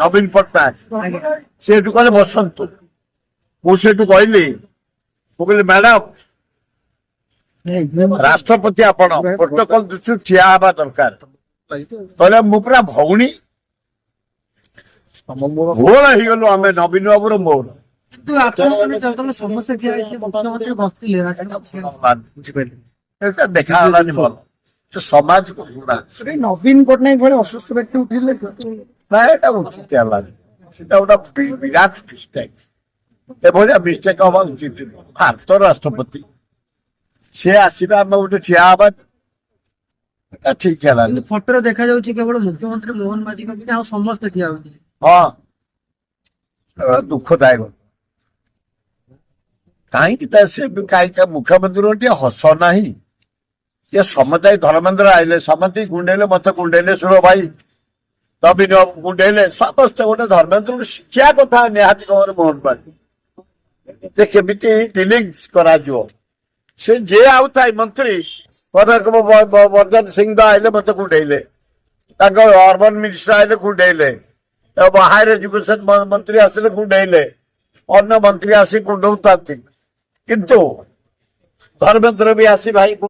ନବୀନ ପଟ୍ଟନାୟକ ସେ ଏଠୁ କହିଲେ ବସନ୍ତୁ। ମୁଁ ସେଠୁ କହିଲି, ମୁଁ କହିଲି ମ୍ୟାଡାମ ରାଷ୍ଟ୍ରପତି ଆପଣ ପ୍ରୋଟୋକଲ ଦୃଷ୍ଟିରୁ ଠିଆ ହେବା ଦରକାର। କହିଲେ ମୁଁ ପୁରା ଭଉଣୀ ଘୋଳ ହେଇଗଲୁ ଆମେ ନବୀନ ବାବୁର ମୋର। କିନ୍ତୁ ଆପଣ ସମସ୍ତେ ଠିଆ ହେଇଥିଲେ ମୁଖ୍ୟମନ୍ତ୍ରୀ ବସିଥିଲେ ବୁଝିପାରିଲେ, ଏଟା ଦେଖାଗଲାନି ଭଲ। ସେ ସମାଜକୁ ଘୃଣା ନବୀନ ପଟ୍ଟନାୟକ ଭଳି ଅସୁସ୍ଥ ବ୍ୟକ୍ତି ଉଠିଲେ ନା, ଏଟା ଉଚିତ ହେଲାନି। ସେଟା ଗୋଟେ ବିରାଟ ମିଷ୍ଟେକ୍। ଏଭଳିଆ ମିଷ୍ଟେକ୍ ହବା ଉଚିତ ନୁହଁ। ଭାରତ ରାଷ୍ଟ୍ରପତି ସେ ଆସିବେ, ଆମେ ଗୋଟେ ଠିଆ ହବା, ଏଟା ଠିକ ହେଲାନି। କିନ୍ତୁ ଫଟୋରେ ଦେଖାଯାଉଛି କେବଳ ମୁଖ୍ୟମନ୍ତ୍ରୀ ମୋହନ ମାଝୀଙ୍କ କି ଆଉ ସମସ୍ତେ ଠିଆ ହୋଇଥିଲେ। ହଁ, ଦୁଃଖଦାୟକ। କାହିଁକି ସେ କାହିଁକି ମୁଖ୍ୟମନ୍ତ୍ରୀ ଟିକେ ହସ ନାହିଁ? ये समझ धर्मेन्द्र आइले समति कुंडेले मत कुंडेले शुण भाई नवीन कुंडेले समस्त गोटे धर्मेन्द्र शिक्षा कथा निहाती खबर मोहन माझी केमिति डिलिंग्स करा से जे आउ थाई मंत्री वर्धन सिंह आइले मत कुंडेले अर्बन मिनिस्टर आइले कुंडेले हायर एजुकेशन मंत्री आसिले कुंडेले अन्य मंत्री आसी कुंडौता किंतु धर्मेन्द्र भी आसी भाई